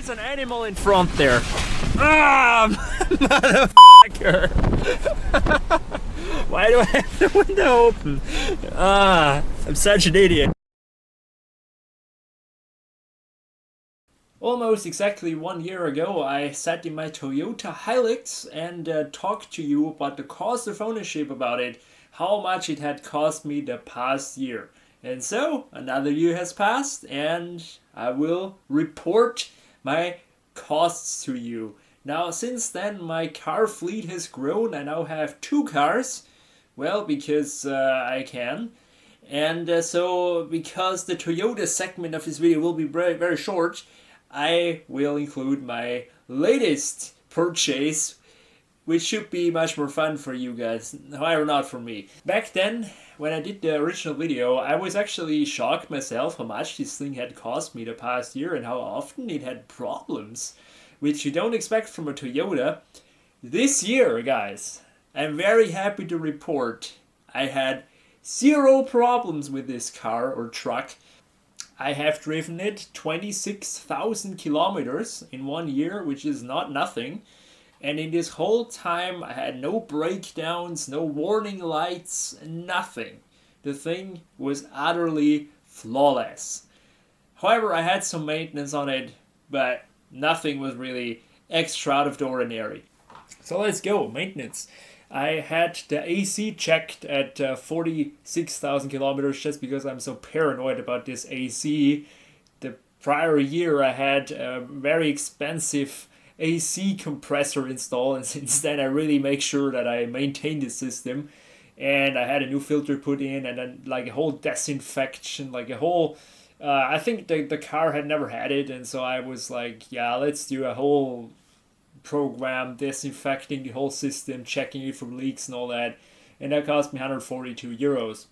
There's an animal in front there. Ah, motherfucker! Why do I have the window open? Ah, I'm such an idiot. Almost exactly 1 year ago, I sat in my Toyota Hilux and talked to you about the cost of ownership about it, how much it had cost me the past year. And so, another year has passed and I will report my costs to you. Now, since then, my car fleet has grown. I now have 2 cars. Well, because I can. And so, because the Toyota segment of this video will be very, very short, I will include my latest purchase, which should be much more fun for you guys, however not for me. Back then, when I did the original video, I was actually shocked myself how much this thing had cost me the past year and how often it had problems, which you don't expect from a Toyota. This year, guys, I'm very happy to report I had 0 problems with this car or truck. I have driven it 26,000 kilometers in 1 year, which is not nothing. And in this whole time, I had no breakdowns, no warning lights, nothing. The thing was utterly flawless. However, I had some maintenance on it, but nothing was really extra out of the ordinary. So let's go, maintenance. I had the AC checked at 46,000 kilometers just because I'm so paranoid about this AC. The prior year I had a very expensive AC compressor installed, and since then I really make sure that I maintain the system. And I had a new filter put in, and then like a whole disinfection, like a whole... I think the car had never had it, and so I was like, yeah, let's do a whole program disinfecting the whole system, checking it for leaks and all that, and that cost me 142 euros.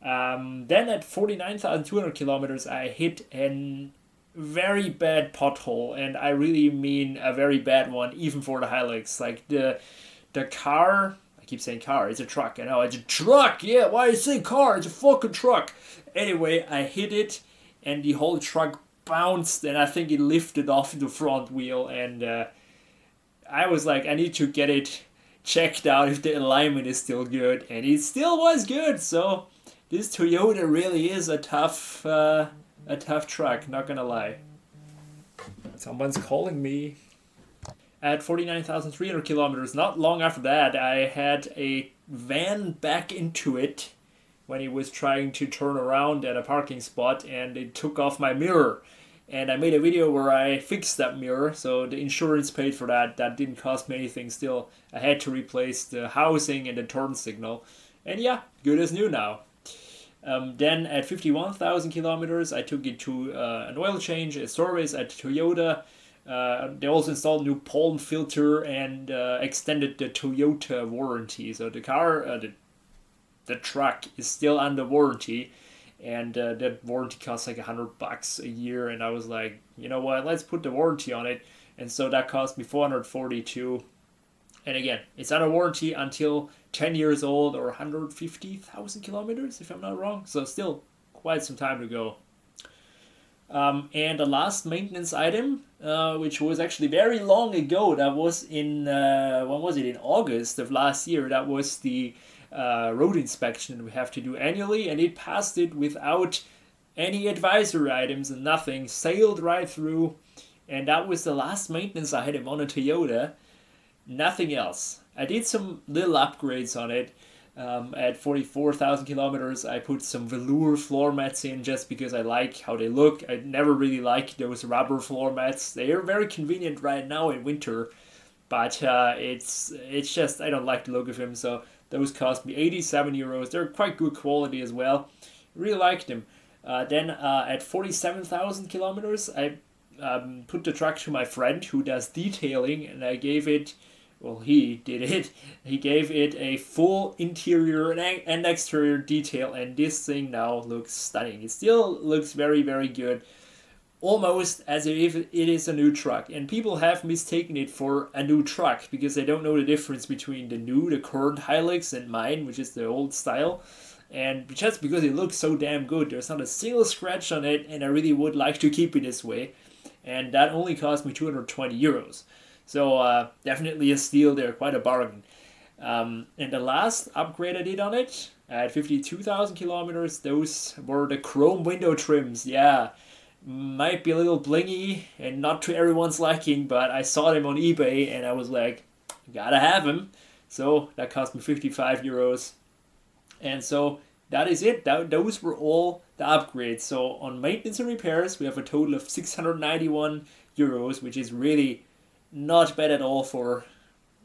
Then at 49,200 kilometers I hit a very bad pothole, and I really mean a very bad one, even for the Hilux. Like the car, I keep saying car, it's a truck. I know, it's a truck, yeah, why do you say car? It's a fucking truck. Anyway, I hit it and the whole truck bounced, and I think it lifted off the front wheel, and I was like, I need to get it checked out if the alignment is still good, and it still was good. So this Toyota really is a tough truck, not gonna lie. Someone's calling me. At 49,300 kilometers, not long after that, I had a van back into it when it was trying to turn around at a parking spot, and it took off my mirror. And I made a video where I fixed that mirror, so the insurance paid for that. That didn't cost me anything still. I had to replace the housing and the turn signal. And yeah, good as new now. Then at 51,000 kilometers, I took it to an oil change, a service at Toyota. They also installed a new pollen filter and extended the Toyota warranty. So the car, the truck is still under warranty. And that warranty costs like $100 a year, and I was like, you know what, let's put the warranty on it. And so that cost me 442. And again, it's under warranty until 10 years old or 150,000 kilometers, if I'm not wrong. So still quite some time to go. And the last maintenance item, which was actually very long ago, that was in, when was it, in August of last year, that was the road inspection we have to do annually, and it passed it without any advisory items and nothing, sailed right through, and that was the last maintenance item on a Toyota. Nothing else. I did some little upgrades on it. At 44,000 kilometers, I put some velour floor mats in just because I like how they look. I never really liked those rubber floor mats. They are very convenient right now in winter, but it's just, I don't like the look of them, so those cost me 87 euros. They're quite good quality as well. Really liked them. Then at 47,000 kilometers, I put the truck to my friend who does detailing, and I gave it, well, he did it. He gave it a full interior and exterior detail, and this thing now looks stunning. It still looks very, very good. Almost as if it is a new truck, and people have mistaken it for a new truck because they don't know the difference between the current Hilux and mine, which is the old style. And just because it looks so damn good, there's not a single scratch on it, and I really would like to keep it this way. and that only cost me 220 euros. So definitely a steal there, quite a bargain. And the last upgrade I did on it at 52,000 kilometers, those were the chrome window trims. Yeah, might be a little blingy and not to everyone's liking, but I saw them on eBay and I was like, gotta have them. So that cost me 55 euros. And so that is it. Those were all the upgrades. So on maintenance and repairs, we have a total of 691 euros, which is really not bad at all for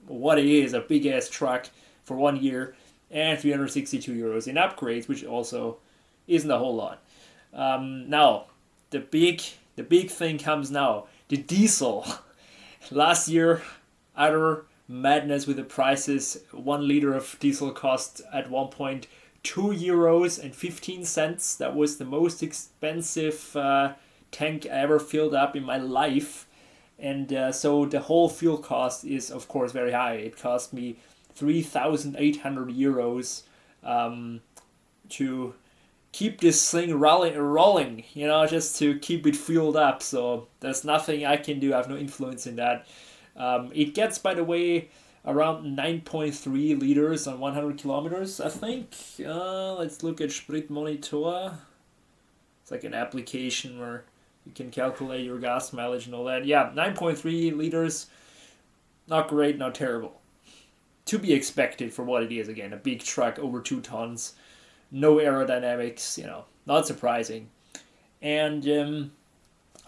what it is, a big ass truck for 1 year, and 362 euros in upgrades, which also isn't a whole lot. Now, the big thing comes now. The diesel. Last year, utter madness with the prices. 1 liter of diesel cost at 1.2 euros and 15 cents. That was the most expensive tank I ever filled up in my life. And so the whole fuel cost is, of course, very high. It cost me 3,800 euros to keep this thing rolling, just to keep it fueled up. So there's nothing I can do. I have no influence in that. It gets, by the way, around 9.3 liters on 100 kilometers, I think. Let's look at Spritmonitor. It's like an application where you can calculate your gas mileage and all that. Yeah, 9.3 liters. Not great, not terrible. To be expected for what it is. Again, a big truck, over 2 tons. No aerodynamics, not surprising. And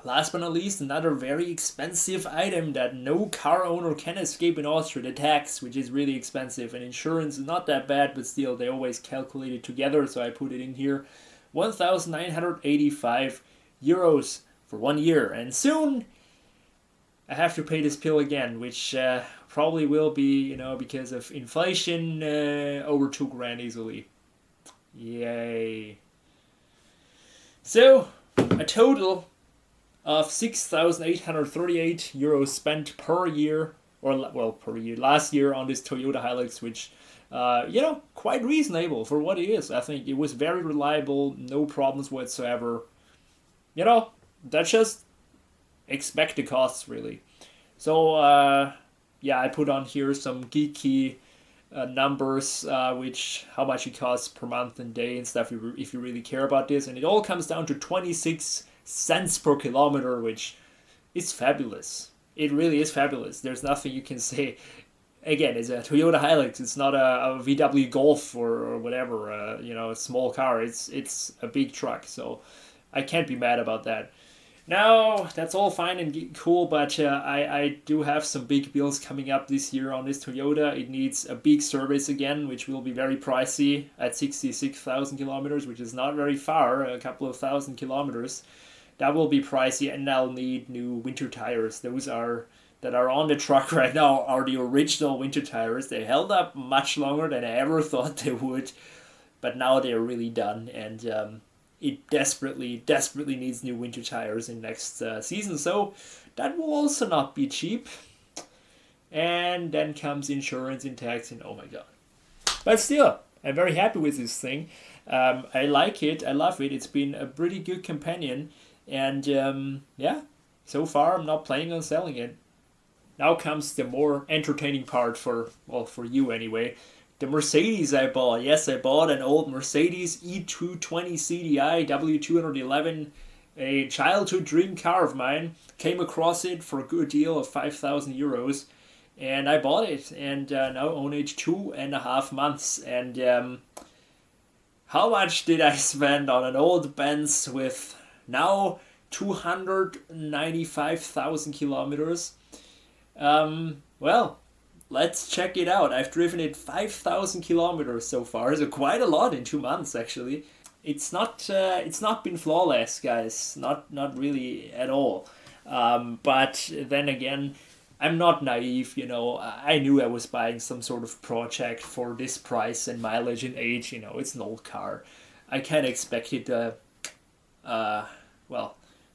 last but not least, another very expensive item that no car owner can escape in Austria, the tax, which is really expensive. And insurance is not that bad, but still, they always calculate it together, so I put it in here. 1,985 euros for 1 year, and soon I have to pay this bill again, which probably will be, because of inflation, over 2 grand easily. Yay. So, a total of 6,838 euros spent per year, last year on this Toyota Hilux, which, quite reasonable for what it is. I think it was very reliable, no problems whatsoever. That's just expect the costs, really. So, I put on here some geeky numbers, how much it costs per month and day and stuff, if you really care about this. And it all comes down to 26 cents per kilometer, which is fabulous. It really is fabulous. There's nothing you can say. Again, it's a Toyota Hilux. It's not a VW Golf or whatever, a small car. It's a big truck, so I can't be mad about that. Now, that's all fine and cool, but I do have some big bills coming up this year on this Toyota. It needs a big service again, which will be very pricey at 66,000 kilometers, which is not very far, a couple of thousand kilometers. That will be pricey, and I'll need new winter tires. Those that are on the truck right now are the original winter tires. They held up much longer than I ever thought they would, but now they're really done, and it desperately needs new winter tires in next season, so that will also not be cheap. And then comes insurance and tax, and oh my god. But still, I'm very happy with this thing. I like it, I love it. It's been a pretty good companion, and so far I'm not planning on selling it. Now comes the more entertaining part for you anyway. The Mercedes I bought. Yes, I bought an old Mercedes E220 CDI W211, a childhood dream car of mine. Came across it for a good deal of 5,000 euros, and I bought it, and now own it 2.5 months. And how much did I spend on an old Benz with now 295,000 kilometers? Let's check it out. I've driven it 5,000 kilometers so far, so quite a lot in 2 months actually. It's not been flawless, guys. Not really at all. But then again, I'm not naive. I knew I was buying some sort of project for this price and mileage and age. It's an old car. I can't expect it to,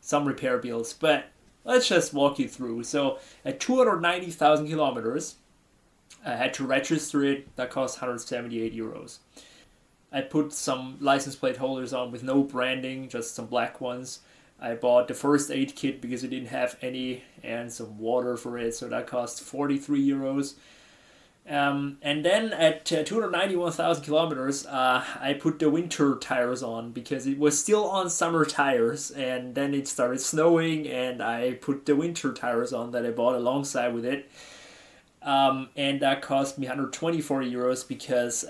some repair bills, but let's just walk you through. So at 290,000 kilometers, I had to register it. That cost 178 euros. I put some license plate holders on with no branding, just some black ones. I bought the first aid kit because it didn't have any, and some water for it, so that cost 43 euros. And then at 291,000 kilometers, I put the winter tires on because it was still on summer tires, and then it started snowing, and I put the winter tires on that I bought alongside with it. And that cost me 124 euros because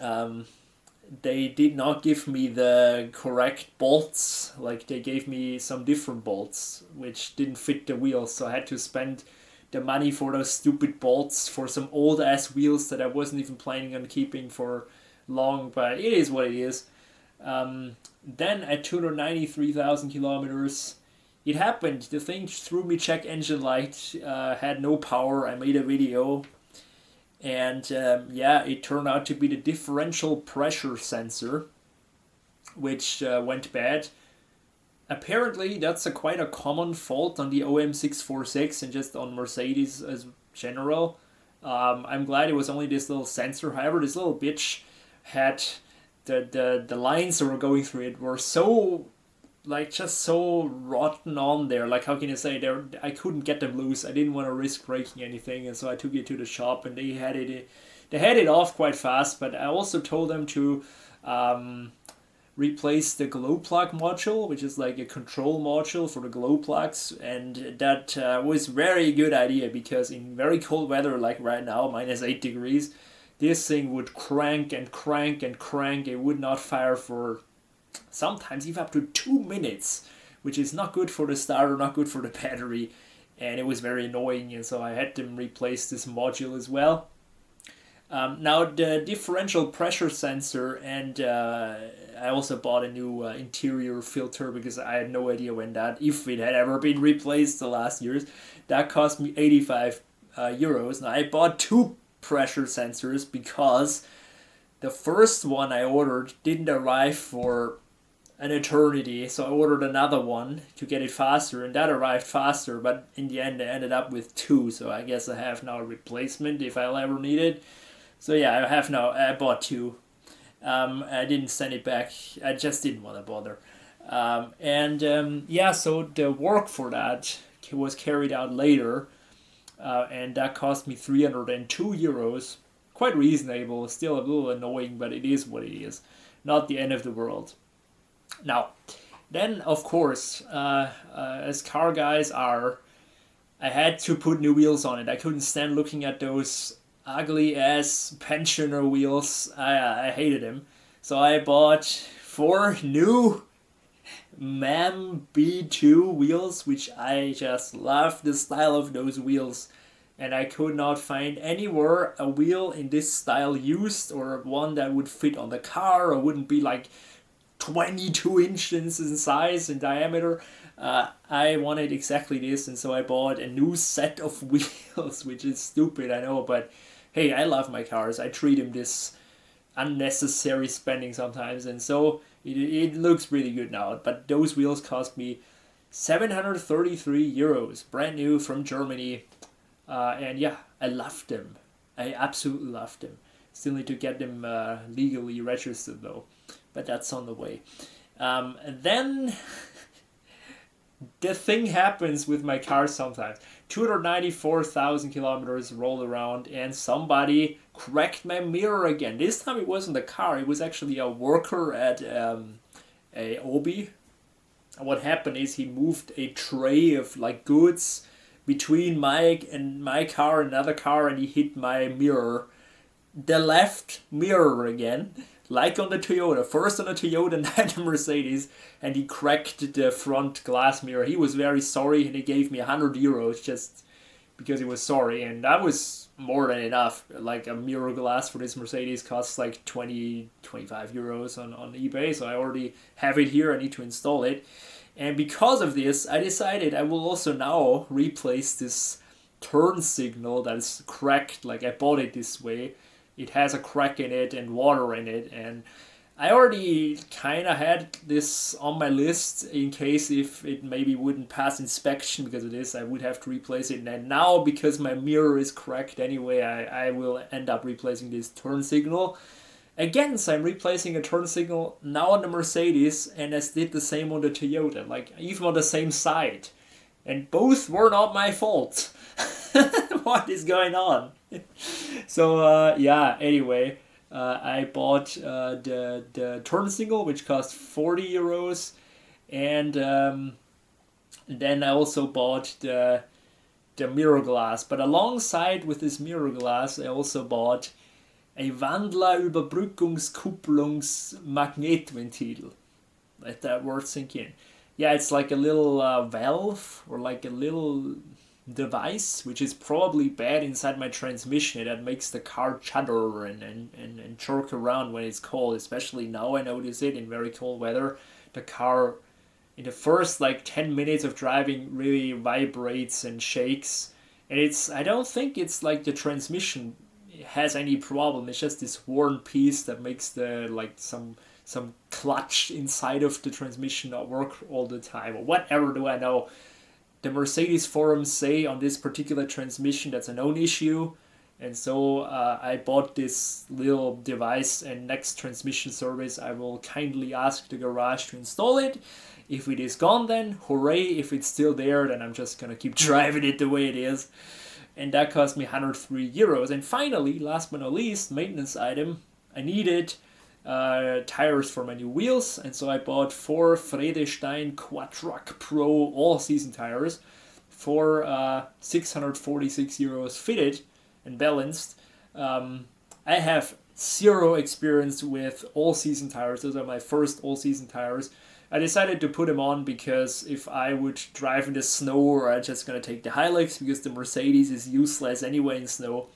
they did not give me the correct bolts. Like, they gave me some different bolts which didn't fit the wheels, so I had to spend the money for those stupid bolts for some old ass wheels that I wasn't even planning on keeping for long, but it is what it is. Then at 293,000 kilometers, it happened. The thing threw me check engine light, had no power. I made a video, and yeah, it turned out to be the differential pressure sensor, which went bad. Apparently, that's quite a common fault on the OM646 and just on Mercedes as general. I'm glad it was only this little sensor. However, this little bitch had the lines that were going through it were so, like, just so rotten on there. Like, how can you say, I couldn't get them loose. I didn't want to risk breaking anything, and so I took it to the shop, and they had it off quite fast. But I also told them to replace the glow plug module, which is like a control module for the glow plugs, and that was very good idea because in very cold weather like right now, -8 degrees, this thing would crank and crank and crank. It would not fire for sometimes even up to 2 minutes, which is not good for the starter, not good for the battery, and it was very annoying, and so I had to replace this module as well. Now the differential pressure sensor, and I also bought a new interior filter because I had no idea if it had ever been replaced the last years. That cost me 85 euros. Now I bought two pressure sensors because the first one I ordered didn't arrive for an eternity, so I ordered another one to get it faster, and that arrived faster, but in the end I ended up with two, so I guess I have now a replacement if I'll ever need it. So yeah, I bought two. I didn't send it back. I just didn't want to bother. Yeah, so the work for that was carried out later, and that cost me 302 euros. Quite reasonable, still a little annoying, but it is what it is. Not the end of the world. Now, then of course, as car guys are, I had to put new wheels on it. I couldn't stand looking at those ugly ass pensioner wheels. I hated them. So I bought 4 new MAM B2 wheels, which I just love the style of those wheels. And I could not find anywhere a wheel in this style used, or one that would fit on the car or wouldn't be like 22 inches in size and diameter. I wanted exactly this, and so I bought a new set of wheels, which is stupid, I know, but hey, I love my cars. I treat them this unnecessary spending sometimes, and so it looks really good now. But those wheels cost me 733 euros, brand new from Germany. And yeah, I loved them. I absolutely loved them. Still need to get them legally registered though, but that's on the way. Then the thing happens with my car sometimes. 294,000 kilometers rolled around, and somebody cracked my mirror again. This time it wasn't the car, it was actually a worker at a Obi. What happened is he moved a tray of like goods between my car and another car, and he hit my mirror, the left mirror again, like on the Toyota. First on the Toyota and then the Mercedes, and he cracked the front glass mirror. He was very sorry, and he gave me 100 euros just because he was sorry, and that was more than enough. Like a mirror glass for this Mercedes costs like 25 euros on eBay, so I already have it here. I need to install it. And because of this, I decided I will also now replace this turn signal that is cracked. Like, I bought it this way. It has a crack in it and water in it, and I already kind of had this on my list in case if it maybe wouldn't pass inspection because of this, I would have to replace it. And now, because my mirror is cracked anyway, I will end up replacing this turn signal. again, so I'm replacing a turn signal now on the Mercedes, and I did the same on the Toyota, like even on the same side. And both were not my fault. What is going on? So yeah, anyway, I bought the turn signal, which cost 40 euros, and then I also bought the mirror glass. But alongside with this mirror glass, I also bought a Wandlerüberbrückungskupplungsmagnetventil. Let that word sink in. Yeah, it's like a little valve or like a little device which is probably bad inside my transmission that makes the car shudder and jerk around when it's cold. Especially now I notice it in very cold weather. The car in the first like 10 minutes of driving really vibrates and shakes. And I don't think it's like the transmission has any problem. It's just this worn piece that makes the like some clutch inside of the transmission not work all the time, or whatever do I know. The Mercedes forums say on this particular transmission that's a known issue, and so I bought this little device, and next transmission service I will kindly ask the garage to install it. If it is gone, then hooray. If it's still there, then I'm just gonna keep driving it the way it is. And that cost me 103 euros. And finally, last but not least, maintenance item, I needed tires for my new wheels, and so I bought 4 Vredestein Quatrac Pro all-season tires for 646 euros fitted and balanced. I have zero experience with all-season tires. Those are my first all-season tires. I decided to put them on because if I would drive in the snow, I'm just going to take the Hilux because the Mercedes is useless anyway in snow.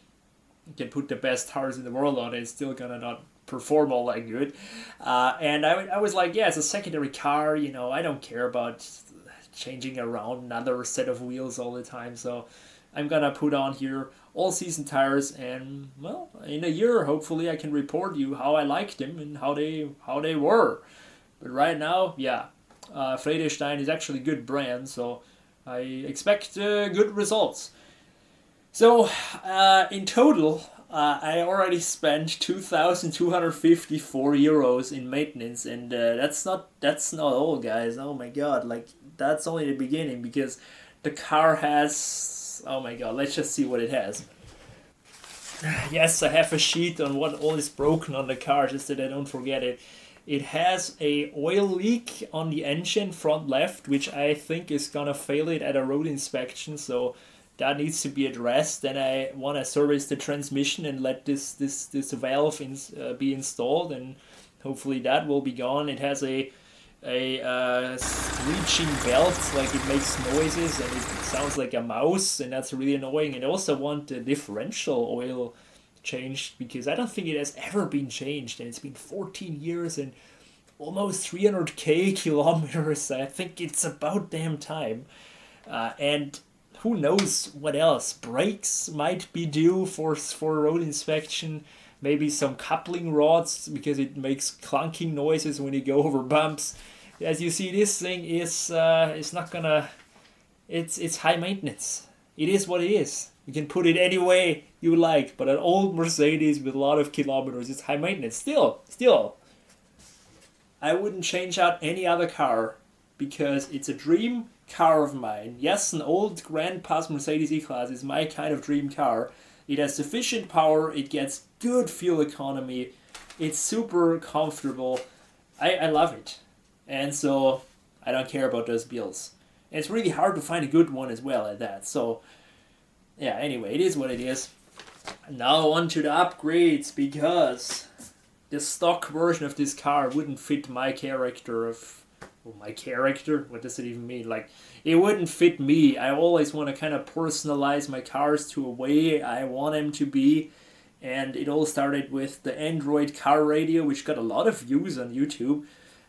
You can put the best tires in the world on it, it's still going to not perform all that good. And I was like, yeah, it's a secondary car, you know, I don't care about changing around another set of wheels all the time, so I'm gonna put on here all season tires, and well, in a year hopefully I can report you how I liked them and how they were. But right now, yeah, Vredestein is actually a good brand, so I expect good results. So in total, I already spent 2,254 euros in maintenance, and that's not all, guys. Oh my god, like that's only the beginning, because the car has, oh my god, let's just see what it has. Yes, I have a sheet on what all is broken on the car, just that I don't forget it. It has a oil leak on the engine front left, which I think is gonna fail it at a road inspection, so that needs to be addressed. Then I want to service the transmission and let this valve be installed, and hopefully that will be gone. It has a screeching belt, like it makes noises and it sounds like a mouse, and that's really annoying. And I also want the differential oil changed, because I don't think it has ever been changed, and it's been 14 years and almost 300k kilometers. I think it's about damn time. And who knows what else? Brakes might be due for road inspection. Maybe some coupling rods, because it makes clunking noises when you go over bumps. As you see, this thing is not gonna. It's high maintenance. It is what it is. You can put it any way you like, but an old Mercedes with a lot of kilometers, it's high maintenance. Still, I wouldn't change out any other car, because it's a dream car of mine. Yes, an old grandpa's Mercedes E-Class is my kind of dream car. It has sufficient power, it gets good fuel economy, it's super comfortable. I love it. And so I don't care about those bills. And it's really hard to find a good one as well at that. So yeah, anyway, it is what it is. Now on to the upgrades, because the stock version of this car wouldn't fit my character of... Well, my character? What does it even mean? Like, it wouldn't fit me. I always want to kind of personalize my cars to a way I want them to be. And it all started with the Android car radio, which got a lot of views on YouTube.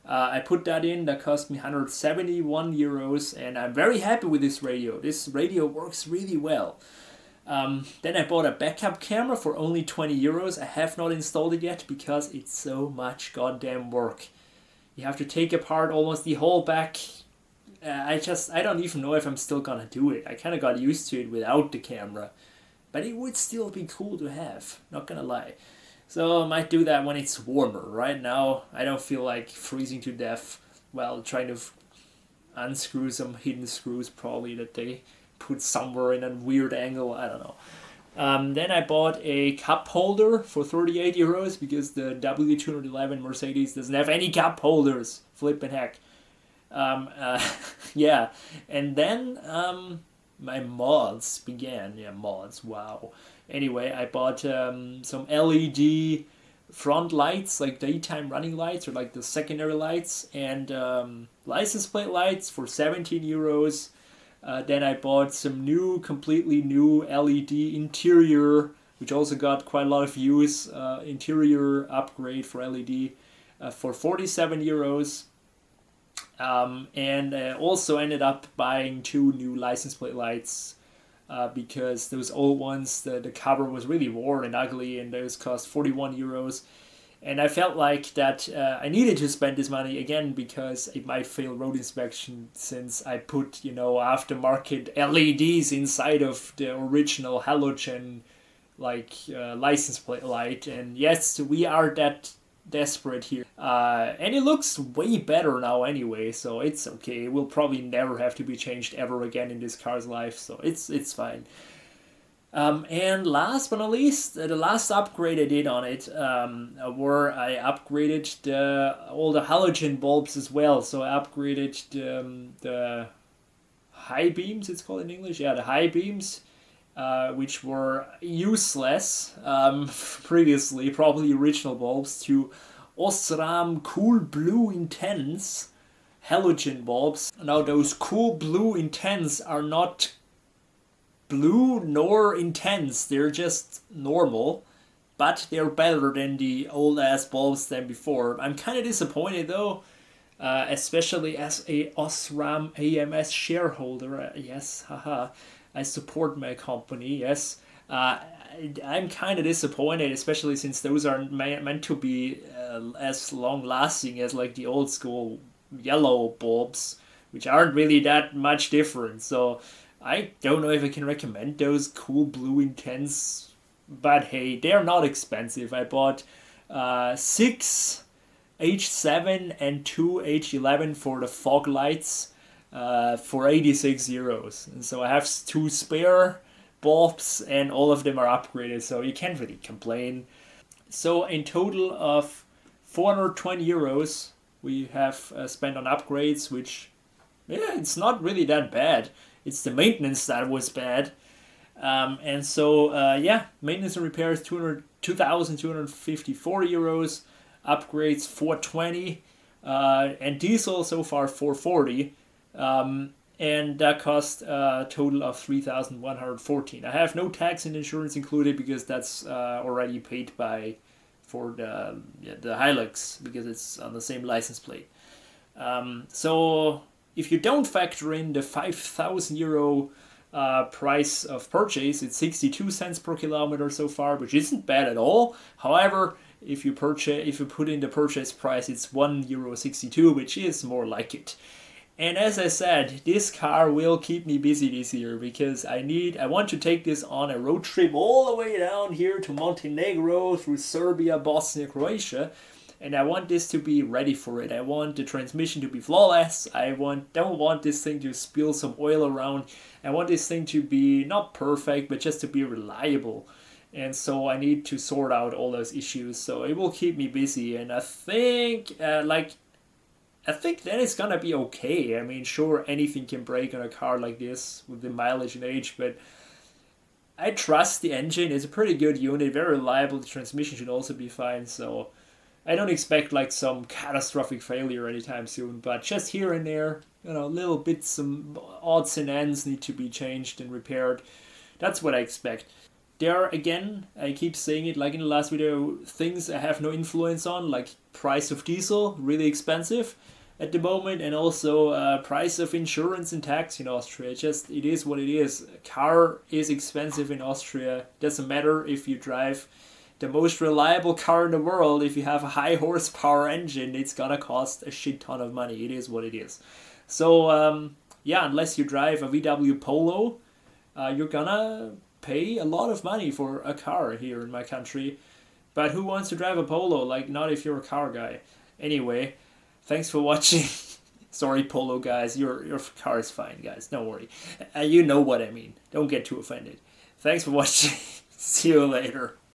I put that in, that cost me 171 euros, and I'm very happy with this radio. This radio works really well. Then I bought a backup camera for only 20 euros. I have not installed it yet because it's so much goddamn work. You have to take apart almost the whole back. I don't even know if I'm still gonna do it. I kind of got used to it without the camera. But it would still be cool to have, not gonna lie. So I might do that when it's warmer. Right now, I don't feel like freezing to death while trying to unscrew some hidden screws probably that they put somewhere in a weird angle. I don't know. Then I bought a cup holder for 38 euros because the W211 Mercedes doesn't have any cup holders. Flippin' heck. Um, uh, yeah. And then my mods began. Yeah, mods. Wow. Anyway, I bought some LED front lights, like daytime running lights or like the secondary lights, and license plate lights for 17 euros. Then I bought some completely new LED interior, which also got quite a lot of views. Interior upgrade for LED for 47 euros. And also ended up buying two new license plate lights because those old ones, the cover was really worn and ugly, and those cost 41 euros. And I felt like that I needed to spend this money again because it might fail road inspection since I put, aftermarket LEDs inside of the original halogen license plate light. And yes, we are that desperate here. And it looks way better now anyway, so it's okay. It will probably never have to be changed ever again in this car's life, so it's fine. And last but not least, the last upgrade I did on it, where I upgraded all the halogen bulbs as well. So I upgraded the high beams, it's called in English. Yeah, the high beams, which were useless previously, probably original bulbs, to Osram Cool Blue Intense halogen bulbs. Now, those Cool Blue Intense are not blue nor intense, they're just normal, but they're better than the old ass bulbs than before. I'm kind of disappointed though, especially as a Osram AMS shareholder. Yes, haha, I support my company, yes. I'm kind of disappointed, especially since those are meant to be as long lasting as like the old school yellow bulbs, which aren't really that much different. So I don't know if I can recommend those Cool Blue Intense, but hey, they're not expensive. I bought six H7 and two H11 for the fog lights for 86 euros. And so I have two spare bulbs and all of them are upgraded, so you can't really complain. So in total of 420 euros we have spent on upgrades, which, yeah, it's not really that bad. It's the maintenance that was bad. And so, maintenance and repairs 2,254 euros, upgrades 420, and diesel so far 440. And that cost a total of 3,114. I have no tax and insurance included because that's already paid for the Hilux because it's on the same license plate. So if you don't factor in the 5,000 euro price of purchase, it's 62 cents per kilometer so far, which isn't bad at all. However, if you put in the purchase price, it's €1.62, which is more like it. And as I said, this car will keep me busy this year because I want to take this on a road trip all the way down here to Montenegro, through Serbia, Bosnia, Croatia. And I want this to be ready for it. I want the transmission to be flawless. Don't want this thing to spill some oil around. I want this thing to be not perfect, but just to be reliable. And so I need to sort out all those issues. So it will keep me busy. And I think then it's gonna be okay. I mean, sure, anything can break on a car like this with the mileage and age, but I trust the engine. It's a pretty good unit, very reliable. The transmission should also be fine. So I don't expect like some catastrophic failure anytime soon, but just here and there, little bits, some odds and ends need to be changed and repaired. That's what I expect. There again, I keep saying it like in the last video, things I have no influence on, like price of diesel, really expensive at the moment, and also price of insurance and tax in Austria. It is what it is. A car is expensive in Austria. Doesn't matter if you drive the most reliable car in the world. If you have a high horsepower engine, it's gonna cost a shit ton of money. It is what it is. So unless you drive a VW Polo, you're gonna pay a lot of money for a car here in my country. But who wants to drive a Polo? Like, not if you're a car guy. Anyway, thanks for watching. Sorry, Polo guys. Your car is fine, guys. Don't worry. You know what I mean. Don't get too offended. Thanks for watching. See you later.